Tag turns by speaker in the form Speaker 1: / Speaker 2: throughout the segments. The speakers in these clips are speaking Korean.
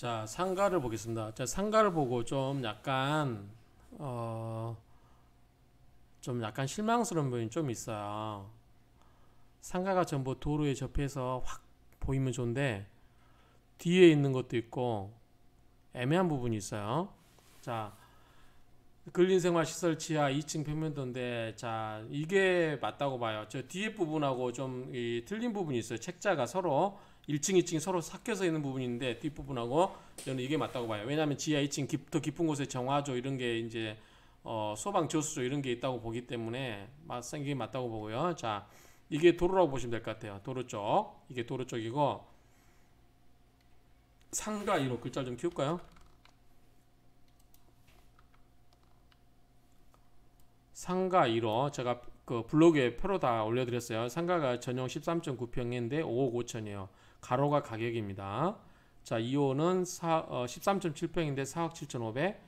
Speaker 1: 자, 상가를 보겠습니다. 자, 상가를 보고 좀 약간 실망스러운 부분이 좀 있어요. 상가가 전부 도로에 접해서 확 보이면 좋은데 뒤에 있는 것도 있고 애매한 부분이 있어요. 자, 근린생활시설 지하 2층 평면도인데, 자, 이게 맞다고 봐요. 저 뒤에 부분하고 좀 틀린 부분이 있어요. 책자가 서로 1층, 2층이 서로 섞여서 있는 부분인데 뒷부분하고 저는 이게 맞다고 봐요. 왜냐하면 지하 2층 더 깊은 곳에 정화조 이런 게 이제 소방 저수조 이런 게 있다고 보기 때문에 이게 맞다고 보고요. 자, 이게 도로라고 보시면 될 것 같아요. 도로 쪽, 이게 도로 쪽이고, 상가 1호 글자 좀 키울까요? 상가 1호 제가 그 블로그에 표로 다 올려드렸어요. 상가가 전용 13.9평인데 5억 5천이에요. 가로가 가격입니다. 자, 2호는 13.7평인데 4억 7,500.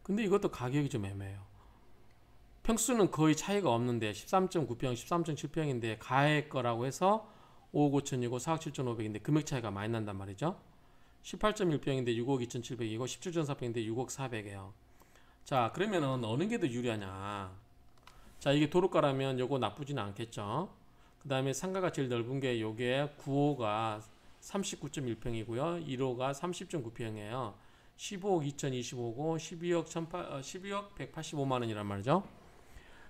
Speaker 1: 근데 이것도 가격이 좀 애매해요. 평수는 거의 차이가 없는데 13.9평, 13.7평인데 가해 거라고 해서 5억 5천이고 4억 7,500인데 금액 차이가 많이 난단 말이죠. 18.1평인데 6억 2,700이고 17.4평인데 6억 400이에요. 자, 그러면은 어느 게 더 유리하냐? 자, 이게 도로가라면 요거 나쁘진 않겠죠. 그 다음에 상가가 제일 넓은 게 요게 9호가 39.1평이고요 1호가 30.9평이에요 15억 2025고 12억 185만원이란 말이죠.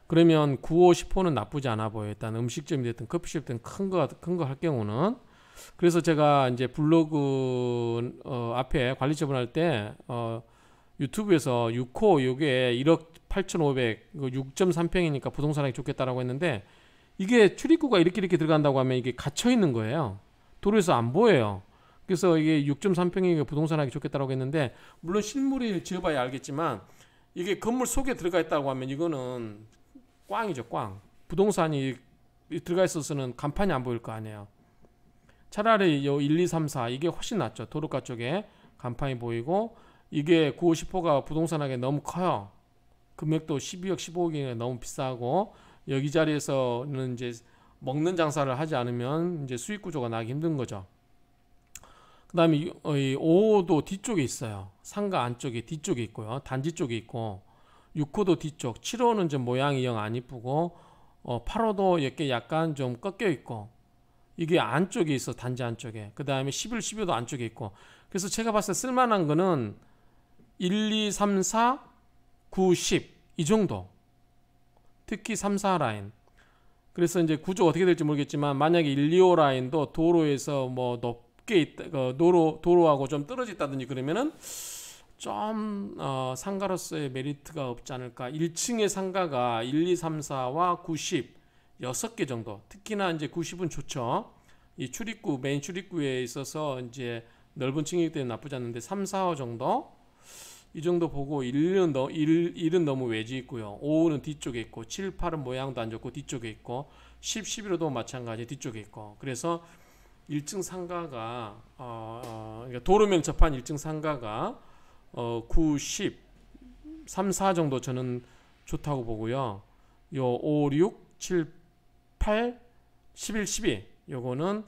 Speaker 1: 그러면 9호 10호는 나쁘지 않아 보여요. 일단 음식점이 됐든 커피숍이 됐든 큰 거 할 경우는. 그래서 제가 이제 블로그 앞에 관리 처분할 때 유튜브에서 6호 요게 1억 8,500 6.3평이니까 부동산하기 좋겠다라고 했는데, 이게 출입구가 이렇게 들어간다고 하면 이게 갇혀 있는 거예요. 도로에서 안 보여요. 그래서 이게 6.3평이니까 부동산하기 좋겠다라고 했는데, 물론 실물이 지어봐야 알겠지만 이게 건물 속에 들어가 있다고 하면 이거는 꽝이죠, 꽝. 부동산이 들어가 있어서는 간판이 안 보일 거 아니에요. 차라리 요 1, 2, 3, 4 이게 훨씬 낫죠. 도로가 쪽에 간판이 보이고, 이게 9호 10호가 부동산하게 너무 커요. 금액도 12억 15억이 너무 비싸고, 여기 자리에서는 이제 먹는 장사를 하지 않으면 이제 수익 구조가 나기 힘든 거죠. 그 다음에 5호도 뒤쪽에 있어요. 상가 안쪽에 뒤쪽에 있고요. 단지 쪽에 있고, 6호도 뒤쪽, 7호는 좀 모양이 영 안 이쁘고, 8호도 이렇게 약간 좀 꺾여 있고, 이게 안쪽에 있어. 단지 안쪽에. 그 다음에 11, 12호도 안쪽에 있고. 그래서 제가 봤을 때 쓸만한 거는 1, 2, 3, 4, 9, 10 이 정도. 특히 3, 4 라인. 그래서 이제 구조 어떻게 될지 모르겠지만, 만약에 1, 2호 라인도 도로에서 뭐 높게 있다, 도로하고 좀 떨어져 있다든지 그러면은 좀 상가로서의 메리트가 없지 않을까. 1층의 상가가 1, 2, 3, 4와 90 6개 정도. 특히나 이제 90은 좋죠. 이 출입구, 메인 출입구에 있어서 이제 넓은 층이기 때문에 나쁘지 않는데 3, 4호 정도? 이 정도 보고 1은 너무 외지 있고요. 5는 뒤쪽에 있고, 7, 8은 모양도 안 좋고 뒤쪽에 있고, 10, 11호도 마찬가지 뒤쪽에 있고. 그래서 1층 상가가 그러니까 도로면 접한 1층 상가가 9, 10, 3, 4 정도 저는 좋다고 보고요. 요 5, 6, 7, 8, 11, 12 요거는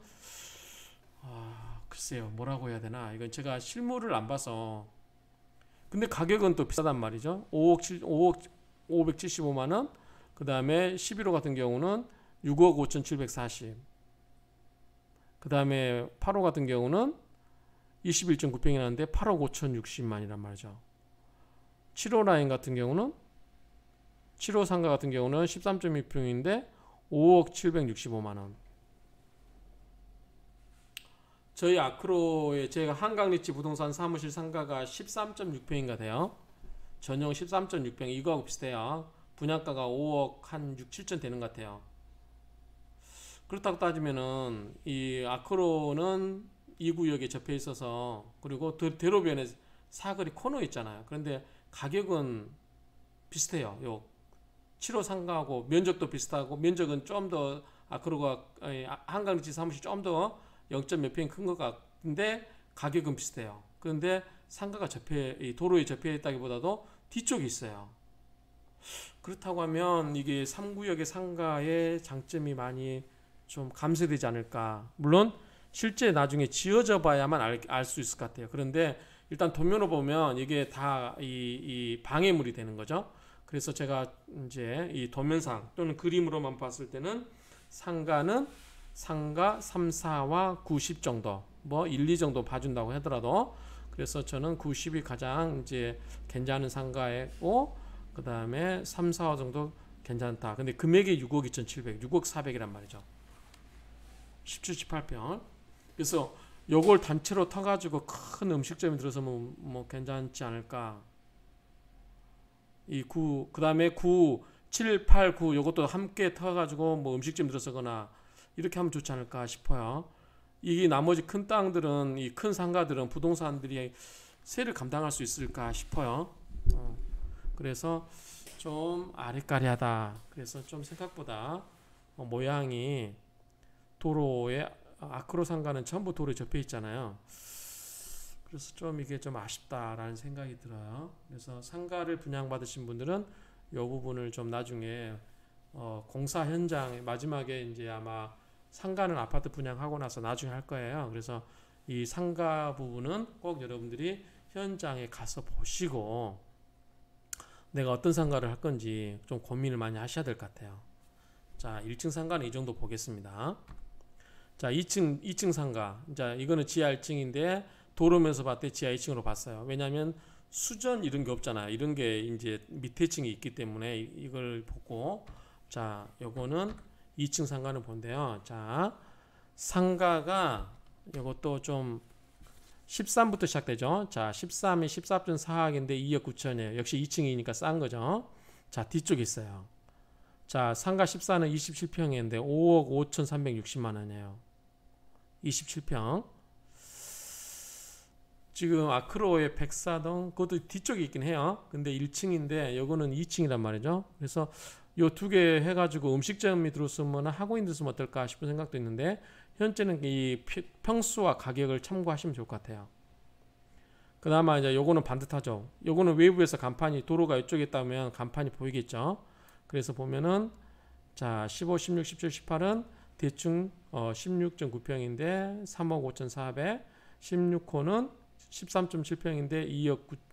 Speaker 1: 글쎄요 뭐라고 해야 되나. 이건 제가 실물을 안 봐서. 근데 가격은 또 비싸단 말이죠. 5억 575만원. 그 다음에 11호 같은 경우는 6억 5,740. 그 다음에 8호 같은 경우는 21.9평이 나는데 8억 5,060만이란 말이죠. 7호 라인 같은 경우는 7호 상가 같은 경우는 13.2평인데 5억 765만원. 저희 아크로에 제가 한강리치 부동산 사무실 상가가 13.6평인가 돼요. 전용 13.6평 이거하고 비슷해요. 분양가가 5억 한 6, 7천 되는 것 같아요. 그렇다고 따지면은 이 아크로는 이 구역에 접해 있어서, 그리고 대로변에 사거리 코너 있잖아요. 그런데 가격은 비슷해요. 요 7호 상가하고 면적도 비슷하고, 면적은 좀 더 아크로가 한강리치 사무실 좀 더 0. 몇 평이 큰 것 같은데 가격은 비슷해요. 그런데 상가가 도로에 접해 있다기보다도 뒤쪽에 있어요. 그렇다고 하면 이게 3구역의 상가의 장점이 많이 좀 감소되지 않을까. 물론 실제 나중에 지어져 봐야만 알 수 있을 것 같아요. 그런데 일단 도면으로 보면 이게 다 이 방해물이 되는 거죠. 그래서 제가 이제 이 도면상 또는 그림으로만 봤을 때는 상가 3, 4와 9, 10 정도, 뭐 1, 2 정도 봐준다고 하더라도, 그래서 저는 9, 10이 가장 이제 괜찮은 상가이고, 그 다음에 3, 4 정도 괜찮다. 근데 금액이 6억 2,700, 6억 400이란 말이죠. 17, 18평. 그래서 요걸 단체로 터가지고 큰 음식점이 들어서면 뭐 괜찮지 않을까. 이 9, 그 다음에 9, 7, 8, 9 요것도 함께 터가지고 뭐 음식점 들어서거나 이렇게 하면 좋지 않을까 싶어요. 이 나머지 큰 땅들은, 이 큰 상가들은 부동산들이 세를 감당할 수 있을까 싶어요. 그래서 좀 아리까리하다. 그래서 좀 생각보다 모양이 도로에, 아크로 상가는 전부 도로에 접해 있잖아요. 그래서 좀 이게 좀 아쉽다라는 생각이 들어요. 그래서 상가를 분양받으신 분들은 이 부분을 좀 나중에 공사 현장 마지막에 이제 아마 상가는 아파트 분양하고 나서 나중에 할 거예요. 그래서 이 상가 부분은 꼭 여러분들이 현장에 가서 보시고 내가 어떤 상가를 할 건지 좀 고민을 많이 하셔야 될 것 같아요. 자, 1층 상가는 이 정도 보겠습니다. 자, 2층 상가. 자, 이거는 지하 1층인데 도로면서 봤을 때 지하 2층으로 봤어요. 왜냐하면 수전 이런 게 없잖아요. 이런 게 이제 밑에 층이 있기 때문에 이걸 보고, 자, 요거는 2층 상가는 본데요. 자, 상가가 이것도 좀 13부터 시작되죠. 자, 13이 14.4억인데 2억 9천이에요. 역시 2층이니까 싼 거죠. 자, 뒤쪽에 있어요. 자, 상가 14는 27평인데 5억 5,360만 원이에요. 27평. 지금 아크로의 백사동, 그것도 뒤쪽에 있긴 해요. 근데 1층인데 요거는 2층이란 말이죠. 그래서 요 두 개 해가지고 음식점이 들어서면 학원이 들어서면 어떨까 싶은 생각도 있는데, 현재는 이 평수와 가격을 참고하시면 좋을 것 같아요. 그나마 이제 요거는 반듯하죠. 요거는 외부에서 간판이, 도로가 이쪽에 있다면 간판이 보이겠죠. 그래서 보면은 자, 15, 16, 17, 18은 대충 16.9평인데 3억 5,400, 16호는 13.7평인데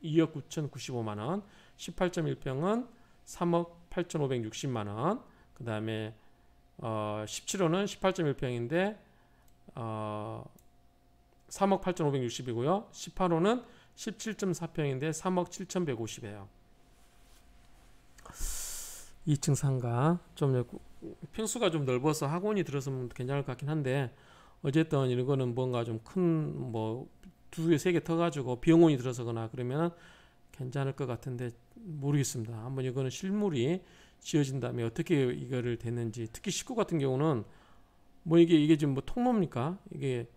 Speaker 1: 2억 9,095만원, 18.1평은 3억 8,560만원, 그 다음에 17호는 18.1평인데 3억 8,560이고요. 18호는 17.4평인데 3억 7,150이에요. 2층 상가 좀 평수가 좀 넓어서 학원이 들어서면 괜찮을 것 같긴 한데, 어쨌든 이거는 뭔가 좀 큰 뭐 두 개, 세 개 터가지고 병원이 들어서거나 그러면 괜찮을 것 같은데 모르겠습니다. 한번 이거는 실물이 지어진 다음에 어떻게 이거를 됐는지, 특히 식구 같은 경우는 뭐 이게 지금 뭐 통로입니까? 이게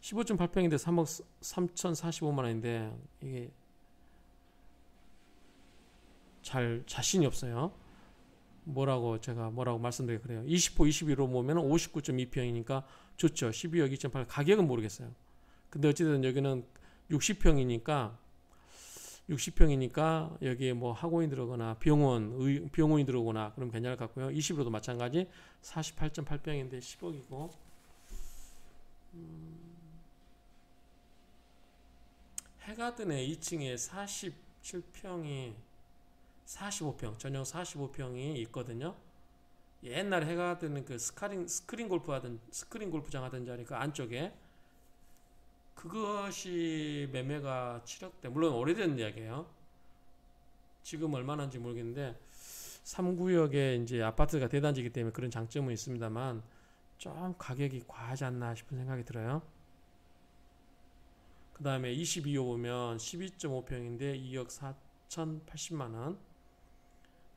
Speaker 1: 15.8평인데 3억 3,045만 원인데 이게 잘 자신이 없어요. 제가 뭐라고 말씀드리기 그래요. 20호 21호 보면 59.2평이니까 좋죠. 12억 2.8. 가격은 모르겠어요. 근데 어쨌든 여기는 60평이니까 여기에 뭐 학원이 들어거나 병원이 들어오거나 그럼 괜찮을 것 같고요. 21호도 마찬가지 48.8평인데 10억이고, 해가든에 2층에 47평이 45평, 전용 45평이 있거든요. 옛날에 해가든은 그 스크린 골프장 하던 자리 그 안쪽에, 그것이 매매가 7억대. 물론 오래된 이야기예요. 지금 얼마나인지 모르겠는데 3구역에 이제 아파트가 대단지이기 때문에 그런 장점은 있습니다만 좀 가격이 과하지 않나 싶은 생각이 들어요. 그 다음에 22호 보면 12.5평인데 2억 4,080만원.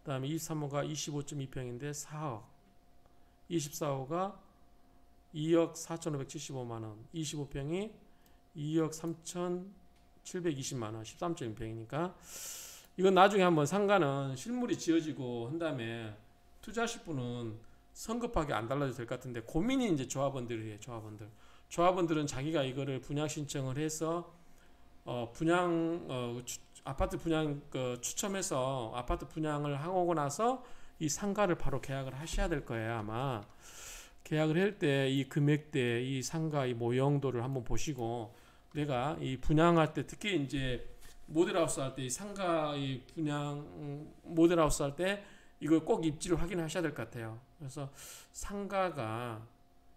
Speaker 1: 그 다음에 23호가 25.2평인데 4억. 24호가 2억 4,575만원. 25평이 2억 3,720만원. 13.1평이니까 이건 나중에 한번 상가는 실물이 지어지고 한 다음에 투자하실 분은 성급하게 안 달라도 될 것 같은데, 고민이 이제 조합원들이에요. 조합원들은 자기가 이거를 분양 신청을 해서 아파트 분양 추첨해서 아파트 분양을 하고 나서 이 상가를 바로 계약을 하셔야 될 거예요. 아마 계약을 할 때 이 금액대, 이 상가, 이 모형도를 한번 보시고 내가 이 분양할 때 특히 이제 모델하우스 할 때 이 상가 이 분양 모델하우스 할 때 이걸 꼭 입지를 확인하셔야 될 것 같아요. 그래서 상가가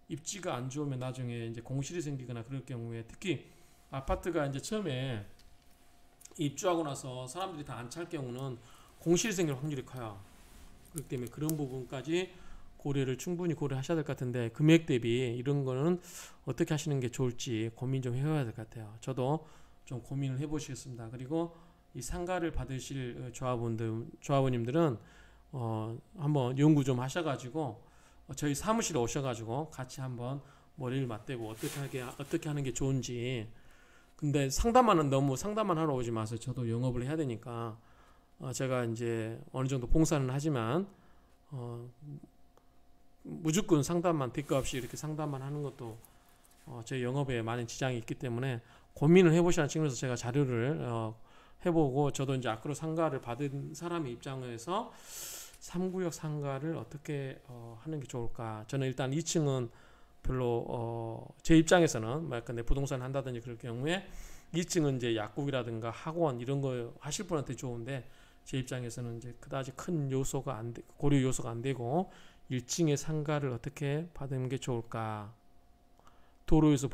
Speaker 1: 입지가 안 좋으면 나중에 이제 공실이 생기거나 그럴 경우에 특히 아파트가 이제 처음에 입주하고 나서 사람들이 다 안 찰 경우는 공실이 생길 확률이 커요. 그렇기 때문에 그런 부분까지 고려를 충분히 고려하셔야 될 것 같은데 금액 대비 이런 거는 어떻게 하시는 게 좋을지 고민 좀 해봐야 될 것 같아요. 저도 좀 고민을 해보시겠습니다. 그리고 이 상가를 받으실 조합원님들은 한번 연구 좀 하셔가지고 저희 사무실에 오셔가지고 같이 한번 머리를 맞대고 어떻게 하는 게 좋은지. 근데 너무 상담만 하러 오지 마세요. 저도 영업을 해야 되니까 제가 이제 어느 정도 봉사는 하지만 무조건 상담만 대가 없이 이렇게 상담만 하는 것도 제 영업에 많은 지장이 있기 때문에 고민을 해보시라는 측면에서 제가 자료를 해보고 저도 이제 앞으로 상가를 받은 사람의 입장에서 3구역 상가를 어떻게 하는 게 좋을까. 저는 일단 2층은 별로 제 입장에서는 약간 내 부동산 한다든지 그럴 경우에 2층은 이제 약국이라든가 학원 이런 거 하실 분한테 좋은데 제 입장에서는 이제 그다지 큰 요소가 고려 요소가 안 되고 1층의 상가를 어떻게 받는 게 좋을까. 도로에서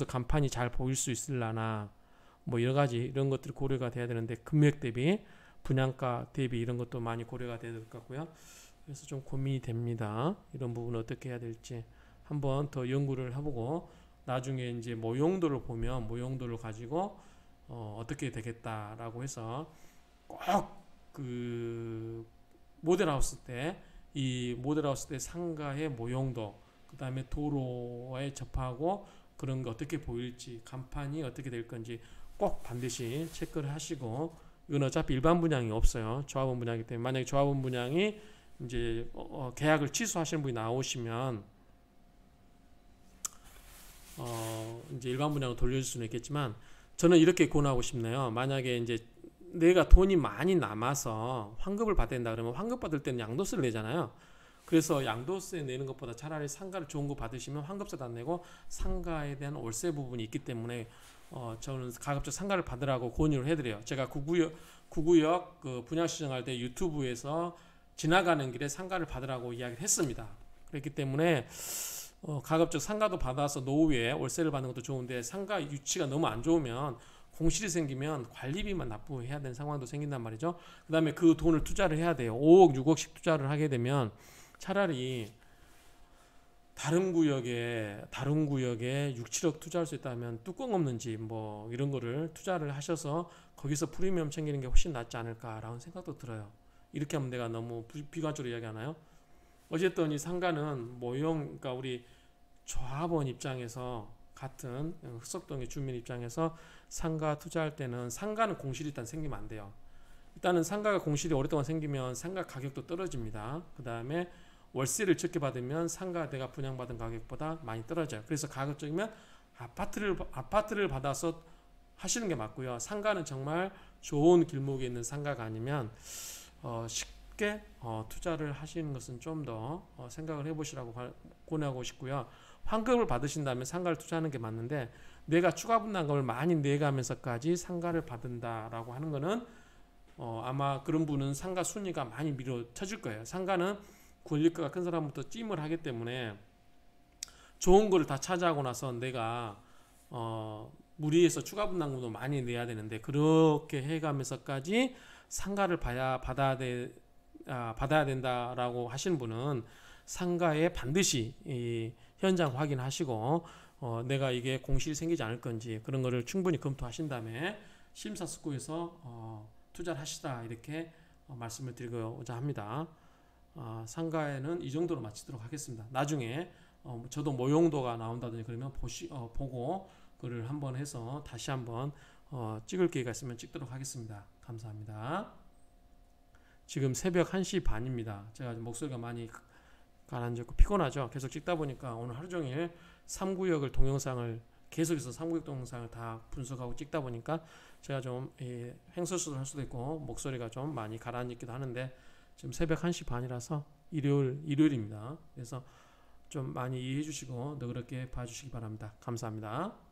Speaker 1: 간판이 잘 보일 수 있을라나 뭐 여러 가지 이런 것들이 고려가 돼야 되는데 금액 대비 분양가 대비 이런 것도 많이 고려가 돼야 될 것 같고요. 그래서 좀 고민이 됩니다. 이런 부분 어떻게 해야 될지 한번 더 연구를 해보고 나중에 이제 모형도를 보면 모형도를 가지고 어떻게 되겠다라고 해서 꼭 그 모델하우스 때 이 모델하우스 때 상가의 모형도 그 다음에 도로에 접하고 그런 거 어떻게 보일지 간판이 어떻게 될 건지 꼭 반드시 체크를 하시고 이건 어차피 일반 분양이 없어요. 조합원 분양이기 때문에 만약에 조합원 분양이 이제 계약을 취소하시는 분이 나오시면 이제 일반 분양으로 돌려줄 수는 있겠지만 저는 이렇게 권하고 싶네요. 만약에 이제 내가 돈이 많이 남아서 환급을 받아야 된다 그러면 환급 받을 때는 양도세를 내잖아요. 그래서 양도세 내는 것보다 차라리 상가를 좋은 거 받으시면 환급세도 안 내고 상가에 대한 월세 부분이 있기 때문에 저는 가급적 상가를 받으라고 권유를 해드려요. 제가 구구역 그 분양 시청할 때 유튜브에서 지나가는 길에 상가를 받으라고 이야기를 했습니다. 그렇기 때문에 가급적 상가도 받아서 노후에 월세를 받는 것도 좋은데 상가 유치가 너무 안 좋으면 공실이 생기면 관리비만 납부해야 되는 상황도 생긴단 말이죠. 그 다음에 그 돈을 투자를 해야 돼요. 5억, 6억씩 투자를 하게 되면 차라리 다른 구역에 6, 7억 투자할 수 있다면 뚜껑 없는 집 뭐 이런 거를 투자를 하셔서 거기서 프리미엄 챙기는 게 훨씬 낫지 않을까라는 생각도 들어요. 이렇게 하면 내가 너무 비관적으로 이야기하나요? 어쨌든 이 상가는 그러니까 우리 조합원 입장에서 같은 흑석동의 주민 입장에서 상가 투자할 때는 상가는 공실이 일단 생기면 안 돼요. 일단은 상가가 공실이 오랫동안 생기면 상가 가격도 떨어집니다. 그 다음에 월세를 적게 받으면 상가 내가 분양받은 가격보다 많이 떨어져요. 그래서 가급적이면 아파트를 받아서 하시는 게 맞고요. 상가는 정말 좋은 길목에 있는 상가가 아니면 쉽게 투자를 하시는 것은 좀 더 생각을 해보시라고 권하고 싶고요. 환급을 받으신다면 상가를 투자하는 게 맞는데 내가 추가 분담금을 많이 내가면서까지 상가를 받는다라고 하는 거는 아마 그런 분은 상가 순위가 많이 밀어쳐질 거예요. 상가는 권리가가 큰 사람부터 찜을 하기 때문에 좋은 거를 다 차지하고 나서 내가 무리해서 추가 분담금도 많이 내야 되는데 그렇게 해가면서까지 상가를 받아야 된다라고 하시는 분은 상가에 반드시 이 현장 확인하시고 내가 이게 공실이 생기지 않을 건지 그런 거를 충분히 검토하신 다음에 심사숙고해서 투자를 하시라 이렇게 말씀을 드리고자 합니다. 상가에는 이 정도로 마치도록 하겠습니다. 나중에 저도 모형도가 나온다든지 그러면 보고 그를 한번 해서 다시 한번 찍을 기회가 있으면 찍도록 하겠습니다. 감사합니다. 지금 새벽 1시 반입니다. 제가 목소리가 많이 가라앉았고 피곤하죠. 계속 찍다 보니까 오늘 하루 종일 3구역을 동영상을 계속해서 3구역 동영상을 다 분석하고 찍다 보니까 제가 좀 횡설수설 할 수도 있고 목소리가 좀 많이 가라앉기도 하는데 지금 새벽 1시 반이라서 일요일입니다. 그래서 좀 많이 이해해 주시고 너그럽게 봐주시기 바랍니다. 감사합니다.